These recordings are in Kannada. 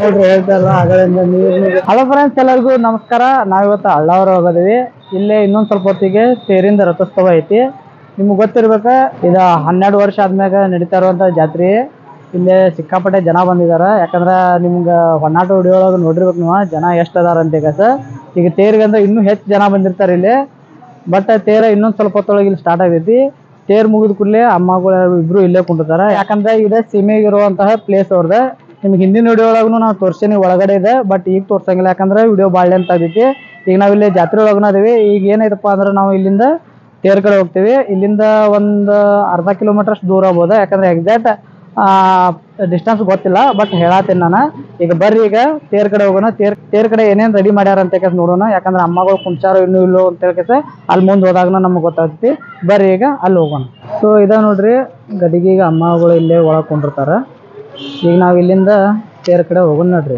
ನೋಡ್ರಿ ಹೇಳ್ತಾರಲ್ಲ ಆಗಲಿಂದ ನೀರು. ಹಲೋ ಫ್ರೆಂಡ್ಸ್, ಎಲ್ಲರಿಗೂ ನಮಸ್ಕಾರ. ನಾವಿವತ್ತು ಹಳ್ಳಾವರ ಹೋಗೋದಿವಿ. ಇಲ್ಲೇ ಇನ್ನೊಂದು ಸ್ವಲ್ಪ ಹೊತ್ತಿಗೆ ತೇರಿಂದ ರಥೋತ್ಸವ ಐತಿ. ನಿಮ್ಗೆ ಗೊತ್ತಿರ್ಬೇಕ, ಇದು 12 ವರ್ಷ ಆದ್ಮ್ಯಾಗ ನಡೀತಾ ಇರುವಂತ ಜಾತ್ರೆ. ಇಲ್ಲೇ ಸಿಕ್ಕಾಪಟ್ಟೆ ಜನ ಬಂದಿದಾರ. ಯಾಕಂದ್ರೆ ನಿಮ್ಗೆ ಹೊನ್ನಾಟ ಹೊಡಿಯೊಳಗೆ ನೋಡಿರ್ಬೇಕು ನೀವು ಜನ ಎಷ್ಟು ಅದಾರ ಅಂತ. ಈಗ ತೇರಿಗಂದ್ರೆ ಇನ್ನೂ ಹೆಚ್ಚು ಜನ ಬಂದಿರ್ತಾರೆ ಇಲ್ಲಿ. ಬಟ್ ತೇರ ಇನ್ನೊಂದು ಸ್ವಲ್ಪ ಹೊತ್ತೊಳಗೆ ಇಲ್ಲಿ ಸ್ಟಾರ್ಟ್ ಆಗೈತಿ. ತೇರ್ ಮುಗಿದ ಕೂಡಲೇ ಅಮ್ಮಗಳು ಇಬ್ರು ಇಲ್ಲೇ ಕುಂಟಿರ್ತಾರ. ಯಾಕಂದ್ರೆ ಇದೇ ಸೀಮೆಗಿರುವಂತಹ ಪ್ಲೇಸ್ ಅವ್ರದ. ನಿಮ್ಗೆ ಹಿಂದಿನ ವಿಡಿಯೋ ಒಳಗೂ ನಾವು ತೋರ್ಸೀನಿ ಒಳಗಡೆ ಇದೆ, ಬಟ್ ಈಗ ತೋರ್ಸಂಗಿಲ್ಲ ಯಾಕಂದ್ರೆ ವಿಡಿಯೋ ಬಾಳ್ಳೆ ಅಂತ ಆಗೈತಿ. ಈಗ ನಾವು ಇಲ್ಲಿ ಜಾತ್ರೆ ಒಳಗನ ಅದೀವಿ. ಈಗ ಏನೈತಪ್ಪ ಅಂದ್ರೆ ನಾವು ಇಲ್ಲಿಂದ ತೇರ್ ಕಡೆ ಹೋಗ್ತೀವಿ. ಇಲ್ಲಿಂದ ಒಂದು ಅರ್ಧ ಕಿಲೋಮೀಟರ್ ಅಷ್ಟು ದೂರ ಆಗ್ಬೋದು, ಯಾಕಂದ್ರೆ ಎಕ್ಸಾಕ್ಟ್ ಡಿಸ್ಟೆನ್ಸ್ ಗೊತ್ತಿಲ್ಲ, ಬಟ್ ಹೇಳತ್ತೀನಿ ನಾನು. ಈಗ ಬರ್ರಿ, ಈಗ ತೇರ್ ಕಡೆ ಹೋಗೋಣ. ತೇರ್ ಕಡೆ ಏನೇನು ರೆಡಿ ಮಾಡ್ಯಾರ ಅಂತ ನೋಡೋಣ. ಯಾಕಂದ್ರೆ ಅಮ್ಮಗಳು ಕುಂಚಾರೋ ಇನ್ನೂ ಇಲ್ಲೋ ಅಂತ ಹೇಳ್ಕೇಸ ಅಲ್ಲಿ ಮುಂದೆ ಹೋದಾಗನ ನಮ್ಗೆ ಗೊತ್ತಾಗ್ತಿ. ಬರ್ರಿ ಈಗ ಅಲ್ಲಿ ಹೋಗೋಣ. ಸೊ ಇದ ನೋಡ್ರಿ ಗದಿಗೆ, ಈಗ ಅಮ್ಮಗಳು ಇಲ್ಲೇ ಒಳಗೆ ಕೊಂಡಿರ್ತಾರ. ಈಗ ನಾವು ಇಲ್ಲಿಂದ ತೇರ್ ಕಡೆ ಹೋಗೋಣ ನೋಡ್ರಿ.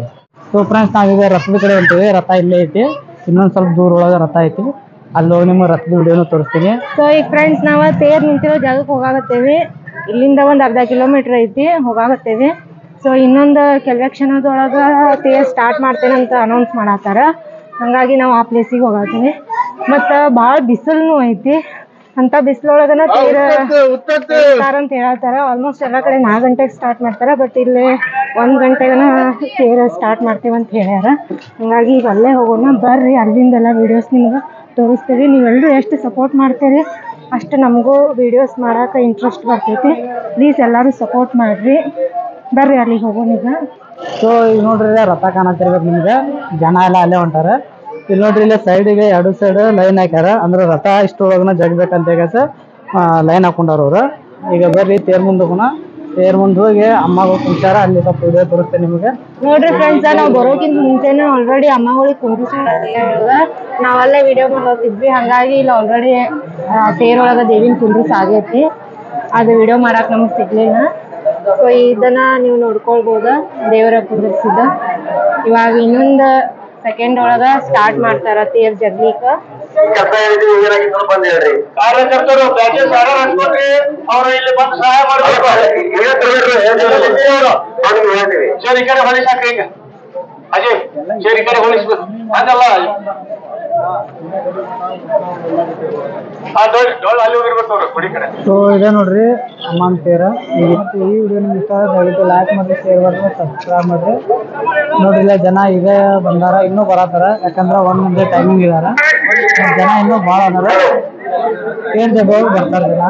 ಸೊ ಫ್ರೆಂಡ್ಸ್, ನಾವೀಗ ರಥದ ಕಡೆ ಹೊಂಟೀವಿ. ರಥ ಇಲ್ಲೇ ಐತಿ, ಇನ್ನೊಂದು ಸ್ವಲ್ಪ ದೂರ ಒಳಗೆ ರಥ ಐತಿ. ಅಲ್ಲಿ ಹೋಗಿ ನಿಮ್ಗೆ ರಥದ ವಿಡಿಯೋನು ತೋರಿಸ್ತೀನಿ. ಸೊ ಈಗ ಫ್ರೆಂಡ್ಸ್, ನಾವು ತೇರ್ ನಿಂತಿರೋ ಜಾಗಕ್ಕೆ ಹೋಗಾಕತ್ತೇವಿ. ಇಲ್ಲಿಂದ ಒಂದು ಅರ್ಧ ಕಿಲೋಮೀಟರ್ ಐತಿ, ಹೋಗಾಕತ್ತೇವಿ. ಸೊ ಇನ್ನೊಂದು ಕೆಲವೇ ಕ್ಷಣದೊಳಗೆ ತೇರ್ ಸ್ಟಾರ್ಟ್ ಮಾಡ್ತೇನೆ ಅಂತ ಅನೌನ್ಸ್ ಮಾಡತ್ತಾರ. ಹಾಗಾಗಿ ನಾವು ಆ ಪ್ಲೇಸಿಗೆ ಹೋಗಾಕತ್ತೀವಿ. ಮತ್ತು ಭಾಳ ಬಿಸಿಲು ಐತಿ. ಅಂತ ಬಿಸಿಲೊಳಗನ ತೇರ ಅಂತ ಹೇಳ್ತಾರ. ಆಲ್ಮೋಸ್ಟ್ ಎಲ್ಲ ಕಡೆ 4 ಗಂಟೆಗೆ ಸ್ಟಾರ್ಟ್ ಮಾಡ್ತಾರೆ, ಬಟ್ ಇಲ್ಲಿ 1 ಗಂಟೆಗನ ತೇರ ಸ್ಟಾರ್ಟ್ ಮಾಡ್ತೇವೆ ಅಂತ ಹೇಳ್ಯಾರ. ಹಾಗಾಗಿ ಈಗ ಅಲ್ಲೇ ಹೋಗೋಣ. ಬರ್ರಿ, ಅಲ್ಲಿಂದೆಲ್ಲ ವೀಡಿಯೋಸ್ ನಿಮ್ಗೆ ತೋರಿಸ್ತೀವಿ. ನೀವೆಲ್ಲರೂ ಎಷ್ಟು ಸಪೋರ್ಟ್ ಮಾಡ್ತೀರಿ ಅಷ್ಟು ನಮಗೂ ವೀಡಿಯೋಸ್ ಮಾಡೋಕೆ ಇಂಟ್ರೆಸ್ಟ್ ಬರ್ತೈತಿ. ಪ್ಲೀಸ್ ಎಲ್ಲರೂ ಸಪೋರ್ಟ್ ಮಾಡಿರಿ. ಬರ್ರಿ ಅಲ್ಲಿಗೆ ಹೋಗೋಣ ಈಗ. ಸೊ ಈಗ ನೋಡ್ರಿ, ರಥ ಕಾಣತ್ತಿರ್ಬೇಕು ನಿಮ್ಗೆ. ಜನ ಎಲ್ಲ ಅಲ್ಲೇ ಹೊಂಟಾರ. ಇಲ್ಲಿ ನೋಡ್ರಿ, ಇಲ್ಲಿ ಸೈಡಿಗೆ 2 ಸೈಡ್ ಲೈನ್ ಹಾಕ್ಯಾರ. ಅಂದ್ರೆ ರಥ ಇಷ್ಟೊಳಗನ ಜಗಬೇಕಂತ ಲೈನ್ ಹಾಕೊಂಡಾರ ಅವ್ರು. ಈಗ ಬರ್ರಿ ತೇರ್ ಮುಂದೆ ಹೋಗೋಣ. ತೇರ್ ಮುಂದೆ ಹೋಗಿ ಅಮ್ಮಗಳು ಕುಂಚಾರ, ಅಲ್ಲಿ ಸ್ವಲ್ಪ ವಿಡಿಯೋ ತೋರಿಸ್ತೇನೆ ನಿಮಗೆ. ನೋಡ್ರಿ ಫ್ರೆಂಡ್ಸ್, ನಾವು ಬರೋಕ್ಕಿಂತ ಮುಂಚೆನೇ ಆಲ್ರೆಡಿ ಅಮ್ಮಗಳಿಗೆ ಕುಂಡ್ರಿಸಿದ ನಾವಲ್ಲೇ ವಿಡಿಯೋ ಮಾಡೋತಿದ್ವಿ. ಹಾಗಾಗಿ ಇಲ್ಲಿ ಆಲ್ರೆಡಿ ತೇರೊಳಗೆ ದೇವಿನ ಕುಂಡ್ರಿಸಿ ಆಗೈತಿ. ಅದು ವಿಡಿಯೋ ಮಾಡಕ್ಕೆ ನಮಗೆ ಸಿಗ್ಲಿಲ್ಲ. ಸೊ ಇದನ್ನ ನೀವು ನೋಡ್ಕೊಳ್ಬೋದ, ದೇವರ ಕುಂಡ್ರಿಸಿದ. ಇವಾಗ ಇನ್ನೊಂದು ಸೆಕೆಂಡ್ ಒಳಗ ಸ್ಟಾರ್ಟ್ ಮಾಡ್ತಾರ ತೇರ್ ಜಗ್ಲಿಕ್ಕ. ಕಾರ್ಯಕರ್ತರು ಬ್ಯಾಚಸ್ ಹಾಕೊಂಡ್ರಿ, ಅವ್ರು ಇಲ್ಲಿ ಬಂದು ಸಹಾಯ ಮಾಡಬೇಕು. ಸರ್ ಈ ಕಡೆ ಹೊಲಿಸಾಕ್ರಿ, ಈಗ ಅಜಯ್ ಸರ್ ಈ ಕಡೆ ಹೊಲಿಸ್ಬೇಕು. ಹಂಗಲ್ಲ ಅಲ್ಲಿ ಹೋಗಿರ್ಬೇಕು ಅವ್ರು ಗುಡಿ ಕಡೆ. ಸೊ ಇದೆ ನೋಡ್ರಿ ಅಮ್ಮನ ತೇರ. ಈ ವಿಡಿಯೋ ನಿಮ್ಗೆ ಇಷ್ಟ ದಯವಿಟ್ಟು ಲೈಕ್ ಮಾಡಿ, ಶೇರ್ ಮಾಡಿ, ಸಬ್ಸ್ಕ್ರೈಬ್ ಮಾಡ್ರಿ. ನೋಡ್ರಿ ಇಲ್ಲ ಜನ ಈಗ ಬಂದಾರ, ಇನ್ನೂ ಬರತ್ತಾರ. ಯಾಕಂದ್ರೆ 1 ಗಂಟೆ ಟೈಮಿಂಗ್ ಇದಾರ. ಜನ ಇನ್ನೂ ಭಾಳ ಅದಾರ. ಏನ್ ಜಗ ಬರ್ತಾರ ಜನ.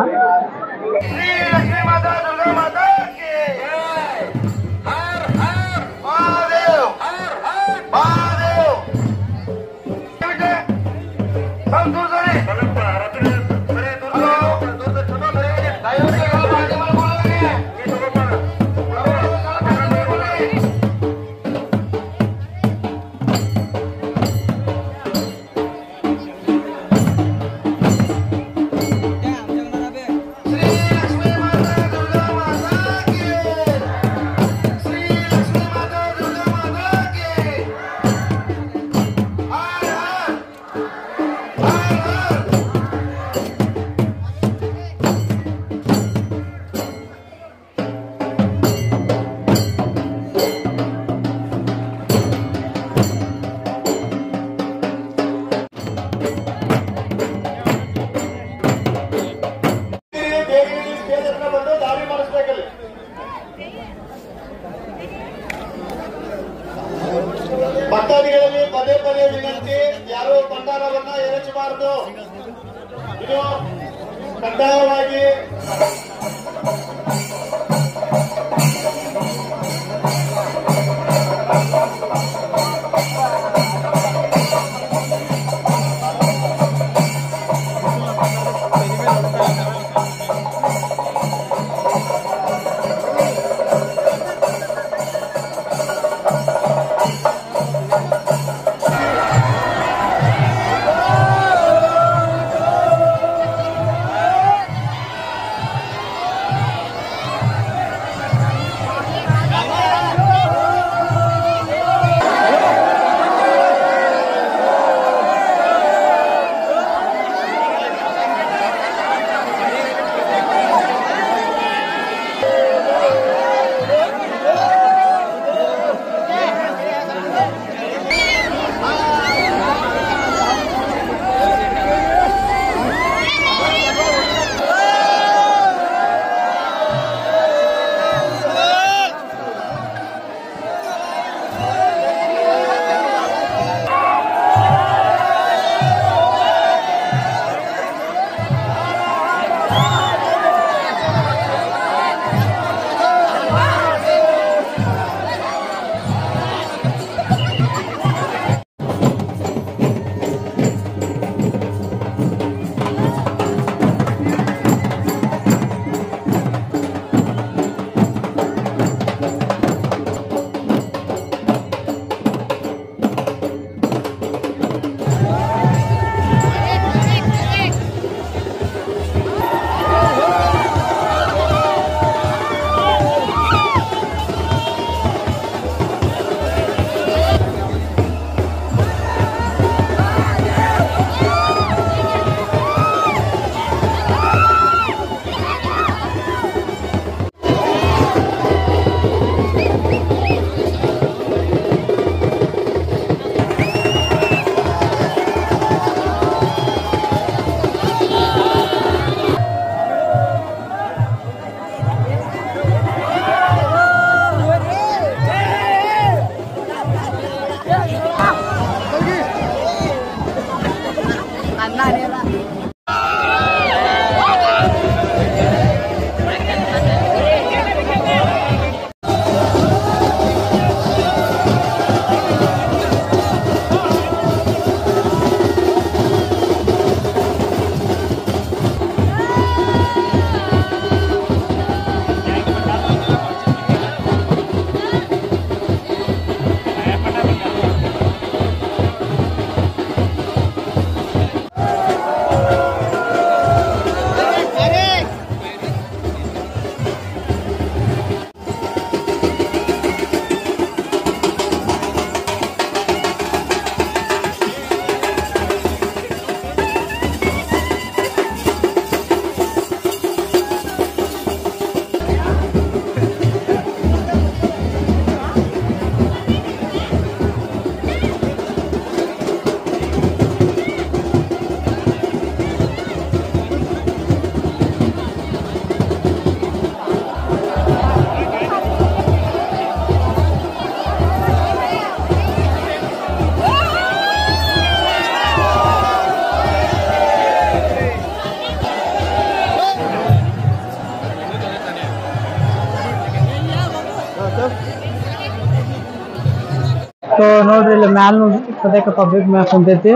ಸೊ ನೋಡ್ರಿ ಇಲ್ಲಿ ಮ್ಯಾಲ ಸದ್ಯಕ್ಕೆ ಪಬ್ಲಿಕ್ ಮ್ಯಾಲ್ ಕುಂತೈತಿ.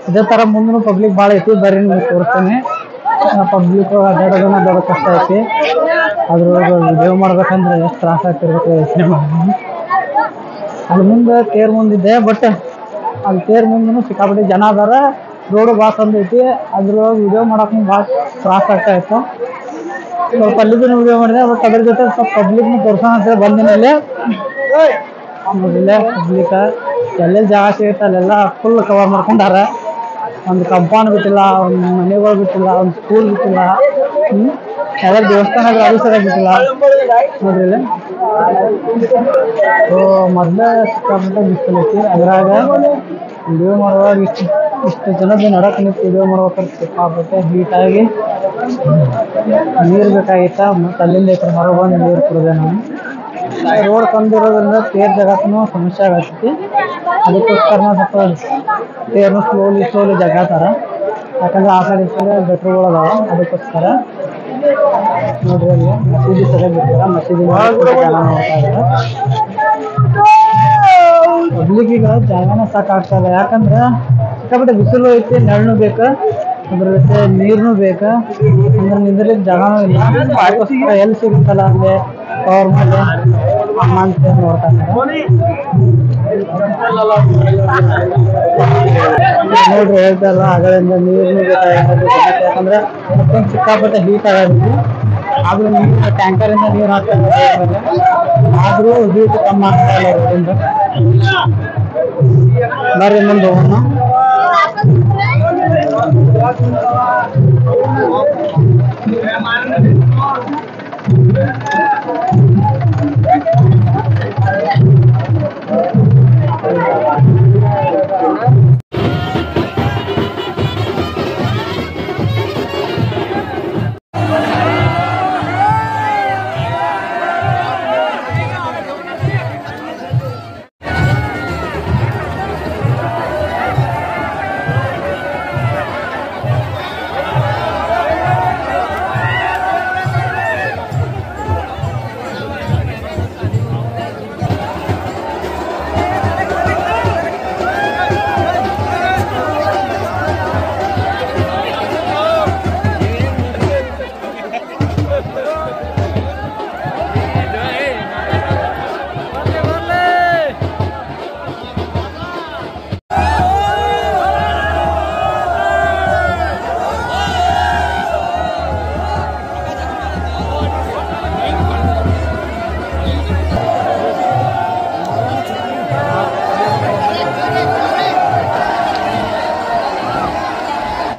ಇದೇ ತರ ಮುಂದೂ ಪಬ್ಲಿಕ್ ಭಾಳ ಐತಿ. ಬರ್ರಿ ನಿಮ್ಗೆ ತೋರಿಸ್ತೀನಿ. ಪಬ್ಲಿಕ್ ಅಡ್ಡಾಡೋದನ್ನ ದೊಡ್ಡ ಕಷ್ಟ ಐತಿ. ಅದ್ರೊಳಗೆ ವಿಡಿಯೋ ಮಾಡ್ಬೇಕಂದ್ರೆ ಎಷ್ಟು ತ್ರಾಸ ಆಗ್ತಿರ್ಬೇಕು ಯೋಚನೆ ಮಾಡಿ. ಅಲ್ಲಿ ಮುಂದೆ ತೇರ್ ಮುಂದಿದೆ, ಬಟ್ ಅಲ್ಲಿ ತೇರ್ ಮುಂದೂ ಸಿಕ್ಕಾಪಟ್ಟೆ ಜನ ಅದಾರ. ರೋಡು ಭಾಳ ತಂದೈತಿ. ಅದ್ರೊಳಗೆ ವಿಡಿಯೋ ಮಾಡಕ್ಕೆ ಭಾಳ ತ್ರಾಸ ಆಗ್ತಾ ಇತ್ತು. ಸ್ವಲ್ಪ ಅಲ್ಲಿದ್ದು ವಿಡಿಯೋ ಮಾಡಿದೆ, ಬಟ್ ಅದ್ರ ಜೊತೆ ಸ್ವಲ್ಪ ಪಬ್ಲಿಕ್ನು ತೋರ್ಸೋಣ ಅಂತೇಳಿ ಬಂದಿನಲ್ಲಿ. ನೋಡಿಲ್ಲ ಪಬ್ಲಿಕ್ ಎಲ್ಲೆಲ್ಲಿ ಜಾಗ ಸಿಗುತ್ತೆ ಅಲ್ಲೆಲ್ಲ ಫುಲ್ ಕವರ್ ಮಾಡ್ಕೊಂಡಾರ. ಒಂದು ಕಂಪೌಂಡ್ ಬಿಟ್ಟಿಲ್ಲ, ಒಂದು ಮನೆಗಳು ಬಿಟ್ಟಿಲ್ಲ, ಒಂದು ಸ್ಕೂಲ್ ಬಿಟ್ಟಿಲ್ಲ, ಎಲ್ಲ ದೇವಸ್ಥಾನಗಳು ಅದು ಸರಿಯಾಗಿ ಬಿಟ್ಟಿಲ್ಲ. ನೋಡ್ರಿ ಇಲ್ಲಿ ಸೊ ಮೊದಲೇ ಸಿಕ್ಕಾಪಟ್ಟೆ ಬಿಸಿಲೈತಿ. ಅದ್ರಾಗ ವಿಡಿಯೋ ಮಾಡುವಾಗ ಇಷ್ಟು ಜನದ ನಡಕ್ಕೆ ನಿಂತು ವಿಡಿಯೋ ಮಾಡ್ಬೇಕಾದ್ರೆ ಸಿಕ್ಕಾಪಟ್ಟೆ ಹೀಟಾಗಿ ನೀರು ಬೇಕಾಗಿತ್ತ. ಮತ್ತು ಅಲ್ಲಿಂದ ಈ ಕಡೆ ಹೊರಗೆ ಬಂದು ನೀರು ಕುಡಿದೆ ನಾನು. ರೋಡ್ ತಂದಿರೋದ್ರಿಂದ ತೇರ್ ಜಗತ್ತೂ ಸಮಸ್ಯೆ ಆಗತ್ತೈತಿ. ಅದಕ್ಕೋಸ್ಕರ ಸ್ವಲ್ಪ ತೇರ್ನು ಸ್ಲೋಲಿ ಜಗಾತಾರ. ಯಾಕಂದ್ರೆ ಆ ಕಡೆ ಈ ಕಡೆ ಬೆಟ್ರುಗಳು ಅದಾವ. ಅದಕ್ಕೋಸ್ಕರ ನೋಡ್ರಿ ಅಲ್ಲಿ ಮಸೀದಿ ಸರಿಯಾಗಿ ಬಿಡ್ತಾರ. ಮಸೀದಿ ಜನ ನೋಡ್ತಾ ಇದ್ದಾರೆ. ಪಬ್ಲಿಕ್ಕಿಗ ಜಾಗನ ಸಾಕಾಗ್ತದೆ. ಯಾಕಂದ್ರೆ ಸಿಕ್ಕಾಪಟ್ಟೆ ಬಿಸಿಲು ಐತಿ, ನೆರಳು ಬೇಕು, ಅದ್ರ ಜೊತೆ ನೀರ್ನು ಬೇಕು. ಅಂದ್ರೆ ನಿಂದ್ರಲಿಕ್ಕೆ ಜಾಗನೂ ಇಲ್ಲ. ಅದಕ್ಕೋಸ್ಕರ ಎಲ್ಲಿ ಸಿಗುತ್ತಲ್ಲ ಅಲ್ಲೇ ಕವರ್ ಮೇಲೆ ಅಂತ ನೋಡ್ತಾ ಇದ್ದಾರೆ. ನೋಡ್ರಿ ಹೇಳ್ತಾರಲ್ಲ ಆಗಲಿಂದ ನೀರ್ನು ಬೇಕಾಗಿರೋದು. ಯಾಕಂದ್ರೆ ಮತ್ತೊಂದು ಸಿಕ್ಕಾಪಟ್ಟೆ ಹೀಟ್ ಆಗೋದಕ್ಕೆ ಆದ್ರೂ ನೀರು ಟ್ಯಾಂಕರಿಂದ ನೀರು ಹಾಕ್ತಾ ಇದ್ದಾರೆ. ಆದರೂ ಹೀಟ್ ಕಮ್ಮಿ ಆಗ್ತಾ ಇಲ್ಲ ಇದರಿಂದ. ಬರ್ರಿ ಮುಂದೆ ಹೋಗೋಣ.